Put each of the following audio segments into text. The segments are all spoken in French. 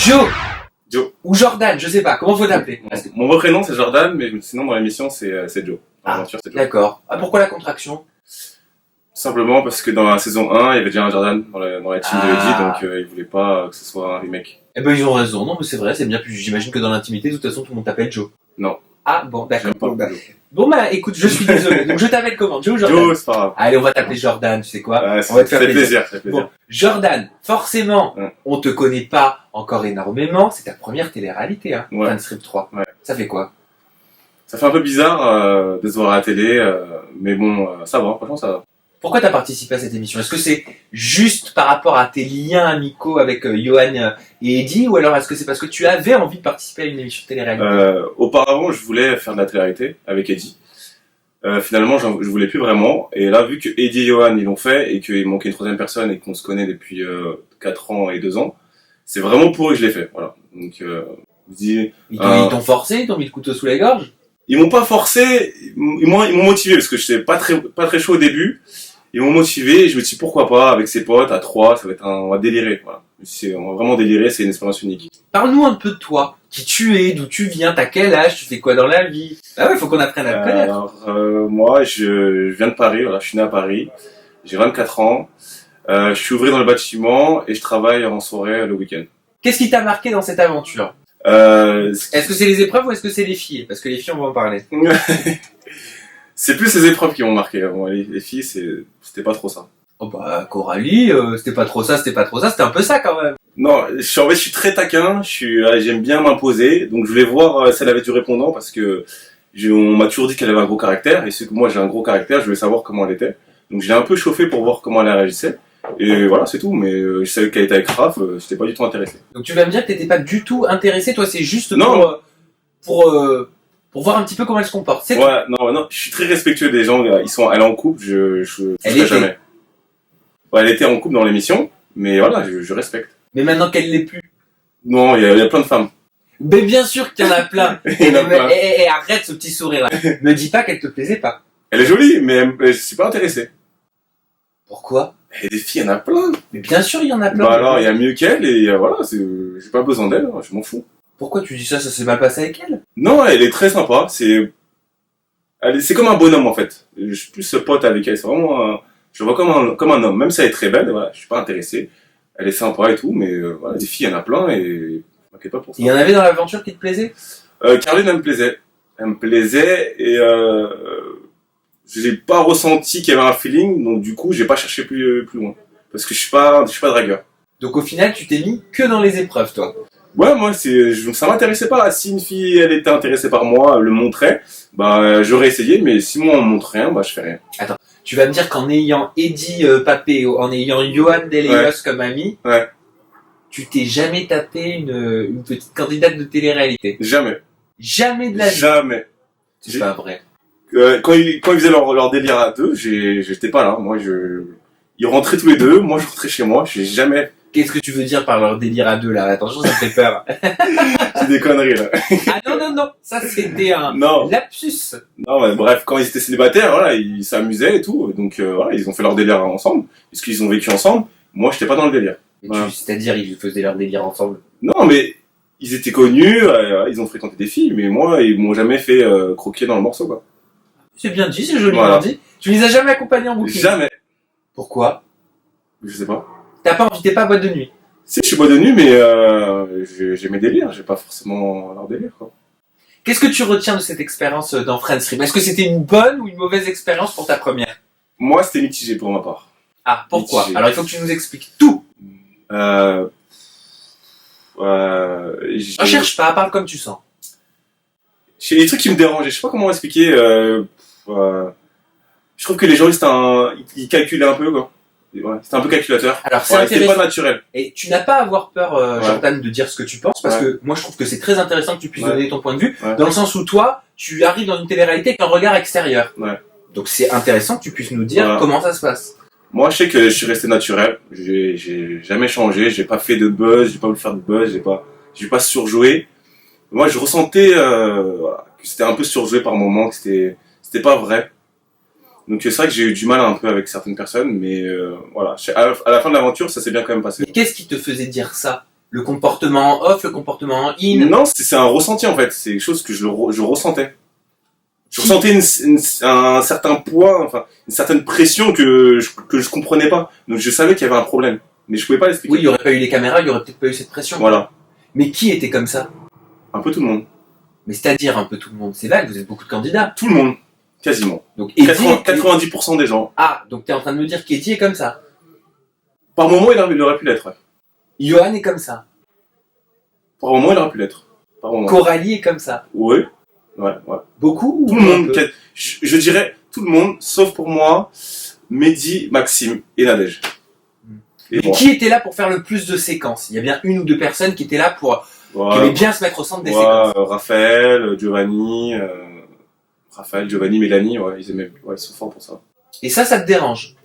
Joe Joe. ou Jordan, je sais pas, comment faut t'appeler? Mon vrai prénom c'est Jordan, mais sinon dans l'émission c'est Joe. Dans Ah, l'aventure c'est Joe. d'accord. Ah, pourquoi la contraction? Simplement parce que dans la saison 1, il y avait déjà un Jordan dans la team de Eddie, Ah. donc ils voulaient pas que ce soit un remake. Eh ben, ils ont raison. Non, mais c'est vrai, c'est bien. Plus j'imagine que dans l'intimité, de toute façon, tout le monde t'appelle Joe. Non. Ah, bon, d'accord. J'aime pas Joe. Bon, bah, écoute, je suis désolé. Donc, je t'appelle comment? Joe ou Jordan? Joe, c'est pas grave. Allez, on va t'appeler Jordan, tu sais quoi? Ouais, On va te ça faire fait plaisir, ça fait plaisir. Bon, Jordan, forcément, Ouais. on te connaît pas encore énormément. C'est ta première télé-réalité, hein. Ouais. Friends Strip 3. Ouais. Ça fait quoi? Ça fait un peu bizarre de se voir à la télé, mais bon, ça va, franchement ça va. Pourquoi t'as participé à cette émission? Est-ce que c'est juste par rapport à tes liens amicaux avec Johan et Eddie, ou alors est-ce que c'est parce que tu avais envie de participer à une émission de télé-réalité? Auparavant, je voulais faire de la télé-réalité avec Eddie. Finalement, je voulais plus vraiment. Et là, vu que Eddie et Johan ils l'ont fait et qu'il manquait une troisième personne et qu'on se connaît depuis 4 ans et 2 ans, c'est vraiment pour eux que je l'ai fait. Voilà. Donc, je dis, Ils t'ont forcé, ils t'ont mis le couteau sous la gorge? ils m'ont pas forcé, ils m'ont motivé parce que j'étais pas très chaud au début. Ils m'ont motivé et je me suis dit pourquoi pas avec ses potes à 3, ça va être on va délirer. Voilà. On va vraiment délirer, c'est une expérience unique. Parle-nous un peu de toi. Qui tu es, d'où tu viens, t'as quel âge, tu fais quoi dans la vie? Ah ouais, faut qu'on apprenne à te connaître. Alors, moi, je viens de Paris, voilà, je suis né à Paris, j'ai 24 ans, je suis ouvrier dans le bâtiment et je travaille en soirée le week-end. Qu'est-ce qui t'a marqué dans cette aventure? Euh, Est-ce que c'est les épreuves ou est-ce que c'est les filles? Parce que les filles, on va en parler. c'est plus les épreuves qui m'ont marqué. Bon, les filles, c'était pas trop ça. Oh bah, Coralie, c'était pas trop ça, c'était un peu ça quand même. Non, en fait, je suis très taquin, j'aime bien m'imposer, donc je voulais voir si elle avait du répondant parce que on m'a toujours dit qu'elle avait un gros caractère et c'est que moi j'ai un gros caractère, je voulais savoir comment elle était. Donc je l'ai un peu chauffé pour voir comment elle réagissait. Et voilà, c'est tout, mais je savais qu'elle était avec Raph, j'étais pas du tout intéressé. Donc tu vas me dire que t'étais pas du tout intéressé, toi c'est juste Non. pour voir un petit peu comment elle se comporte. C'est tout. Ouais, non, je suis très respectueux des gens, elle est en couple, je Elle ferai était. jamais. Ouais, elle était en couple dans l'émission, mais voilà, je respecte. Mais maintenant qu'elle l'est plus. Non, il y a plein de femmes. Mais bien sûr qu'il y en a plein. Il y en a plein. Arrête ce petit sourire là. Me dis pas qu'elle te plaisait pas. Elle est jolie, mais je suis pas intéressé. Pourquoi? Et des filles, il y en a plein. Mais bien sûr il y en a plein. Bah alors, il y a mieux qu'elle et voilà, j'ai pas besoin d'elle, hein, je m'en fous. Pourquoi tu dis ça? Ça s'est mal passé avec elle? Non, elle est très sympa, c'est comme un bonhomme en fait. Je suis plus pote avec elle, c'est vraiment je vois comme un homme, même si elle est très belle, voilà, je suis pas intéressé. Elle est sympa et tout, mais voilà, des filles, il y en a plein et m'inquiète pas pour ça. Il y en avait dans l'aventure qui te plaisait? Caroline, elle me plaisait et j'ai pas ressenti qu'il y avait un feeling, donc du coup, j'ai pas cherché plus loin parce que je suis pas dragueur. Donc au final tu t'es mis que dans les épreuves toi. Ouais, moi, ça m'intéressait pas. Si une fille, elle était intéressée par moi, elle le montrait, bah, j'aurais essayé, mais si moi, on me montre rien, bah, je fais rien. Attends, tu vas me dire qu'en ayant Eddie Papé, en ayant Johan Deleios comme ami, Ouais. tu t'es jamais tapé une petite candidate de télé-réalité? Jamais. Jamais de la vie. Jamais. C'est pas vrai. Quand ils faisaient leur délire à deux, j'étais pas là. Moi, ils rentraient tous les deux, moi, je rentrais chez moi, j'ai jamais. Qu'est-ce que tu veux dire par leur délire à deux là? Attention, ça me fait peur. C'est des conneries, là. Ah non, ça c'était un Non. lapsus. Non, mais bref, quand ils étaient célibataires, voilà, ils s'amusaient et tout, donc, voilà, ils ont fait leur délire ensemble, puisqu'ils ont vécu ensemble. Moi, j'étais pas dans le délire. Mais Voilà. c'est-à-dire, ils faisaient leur délire ensemble. Non, mais ils étaient connus, ils ont fréquenté des filles, mais moi, ils m'ont jamais fait croquer dans le morceau, quoi. C'est bien dit, c'est joliment Voilà. dit. Tu les as jamais accompagnés en booking? Jamais. Pourquoi? Je sais pas. T'as pas envie, t'es pas boîte de nuit? Si, je suis bois de nuit, mais j'ai mes délires, j'ai pas forcément leur délire, quoi. Qu'est-ce que tu retiens de cette expérience dans Friends Stream? Est-ce que c'était une bonne ou une mauvaise expérience pour ta première? Moi, c'était mitigé pour ma part. Ah, pourquoi? Mitigé. Alors il faut que tu nous expliques tout. Ne cherche pas, parle comme tu sens. J'ai des trucs qui me dérangeaient, je sais pas comment expliquer. Je trouve que les gens, ils calculaient un peu, quoi. Ouais, c'était un peu calculateur. Alors c'est Ouais, c'était intéressant. pas naturel. Et tu n'as pas à avoir peur, Ouais. Jordan, de dire ce que tu penses, parce Ouais. que moi je trouve que c'est très intéressant que tu puisses Ouais. donner ton point de vue, Ouais. dans le sens où toi, tu arrives dans une télé-réalité avec un regard extérieur. Ouais. Donc c'est intéressant que tu puisses nous dire Voilà. comment ça se passe. Moi, je sais que je suis resté naturel. J'ai jamais changé. J'ai pas fait de buzz. J'ai pas voulu faire de buzz. J'ai pas surjoué. Moi, je ressentais voilà, que c'était un peu surjoué par moments, que c'était pas vrai. Donc c'est vrai que j'ai eu du mal un peu avec certaines personnes, mais voilà. À la fin de l'aventure, ça s'est bien quand même passé. Mais qu'est-ce qui te faisait dire ça? le comportement en off, le comportement en in. Non, c'est un ressenti en fait. C'est quelque chose que je ressentais. Je ressentais un certain poids, enfin une certaine pression que je comprenais pas. Donc je savais qu'il y avait un problème, mais je pouvais pas l'expliquer. Oui, il y aurait pas eu les caméras, il y aurait peut-être pas eu cette pression. Voilà. Mais qui était comme ça? Un peu tout le monde. Mais c'est-à-dire un peu tout le monde. C'est vague, vous êtes beaucoup de candidats. Tout le monde. Quasiment. Donc Eddie, 90% des gens. Ah, donc t'es en train de me dire qu'Eddie est comme ça. Par moment, il aurait pu l'être. Ouais. Johan est comme ça. Par moment, il aurait pu l'être. Par moment. Coralie est comme ça. Oui. Ouais. Beaucoup ou Tout le monde. Je dirais tout le monde, sauf pour moi, Mehdi, Maxime et Nadège. Et qui était là pour faire le plus de séquences? Il y a bien une ou deux personnes qui étaient là pour qui aimaient bien se mettre au centre des séquences. Raphaël, Giovanni, Mélanie, ouais, ils sont forts pour ça. Et ça te dérange?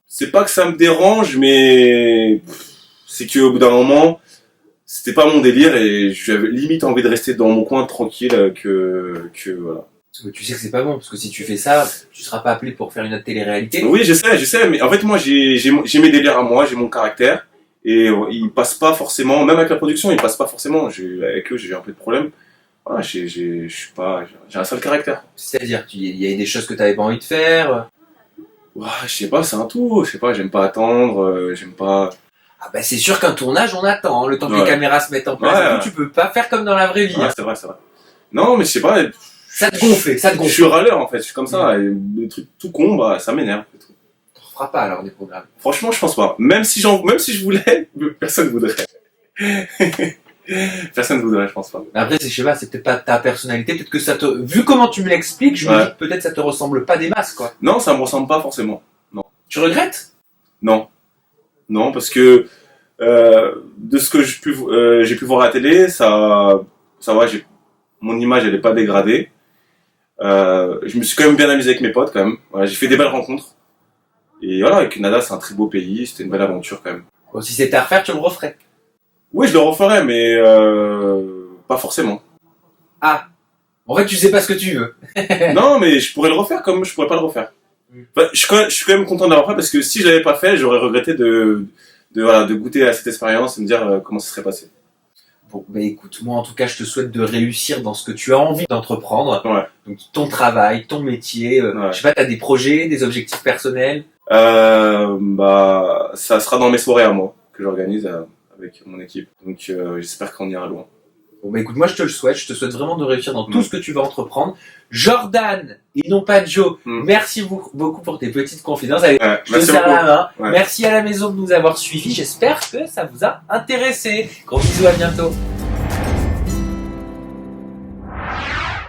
C'est pas que ça me dérange, mais c'est qu'au bout d'un moment, c'était pas mon délire et j'avais limite envie de rester dans mon coin tranquille que voilà. Mais tu sais que c'est pas bon, parce que si tu fais ça, tu seras pas appelé pour faire une autre télé-réalité. Oui, je sais, mais en fait, moi, j'ai mes délires à moi, j'ai mon caractère, et ils passent pas forcément, même avec la production, ils passent pas forcément. Avec eux, j'ai eu un peu de problème. Voilà, j'ai un sale caractère. C'est-à-dire, il y a des choses que t'avais pas envie de faire. Ouais, je sais pas, c'est un tout. Je sais pas, j'aime pas attendre, j'aime pas. Ah bah c'est sûr qu'un tournage, on attend. Le temps que Ouais. les caméras se mettent en place, tu peux pas faire comme dans la vraie vie. Ouais, c'est vrai. Non, mais je sais pas. Ça te gonfle. Je suis râleur en fait, je suis comme ça. Et des trucs tout cons, bah, ça m'énerve. T'en feras pas alors des programmes. Franchement, je pense pas. Même si je voulais, personne voudrait. Personne voudrait, je pense pas. Après, je sais pas, c'est peut-être pas ta personnalité. Peut-être que ça te. Vu comment tu me l'expliques, je me dis que peut-être ça te ressemble pas des masses, quoi. Non, ça me ressemble pas forcément. Non. Tu regrettes? Non, parce que de ce que j'ai pu voir à la télé, ça va. Mon image, elle est pas dégradée. Je me suis quand même bien amusé avec mes potes, quand même. Voilà, j'ai fait des belles rencontres. Et voilà, avec Canada, c'est un très beau pays. C'était une belle aventure, quand même. Bon, si c'était à refaire, tu le referais. Oui, je le referais, mais pas forcément. Ah. En fait, tu sais pas ce que tu veux. Non, mais je pourrais le refaire comme je pourrais pas le refaire. Enfin, je suis quand même content d'avoir fait parce que si je l'avais pas fait, j'aurais regretté de goûter à cette expérience et me dire comment ça serait passé. Bon, bah écoute, moi en tout cas, je te souhaite de réussir dans ce que tu as envie d'entreprendre. Ouais. Donc ton travail, ton métier. Je sais pas, t'as des projets, des objectifs personnels. Bah, ça sera dans mes soirées à moi que j'organise avec mon équipe. Donc j'espère qu'on ira loin. Bon bah écoute, moi je te le souhaite, je te souhaite vraiment de réussir dans tout ce que tu vas entreprendre. Jordan, et non pas Joe, merci beaucoup pour tes petites confidences. Allez, je te serre la main. Ouais. Merci à la maison de nous avoir suivis, j'espère que ça vous a intéressé. Gros bisous, à bientôt.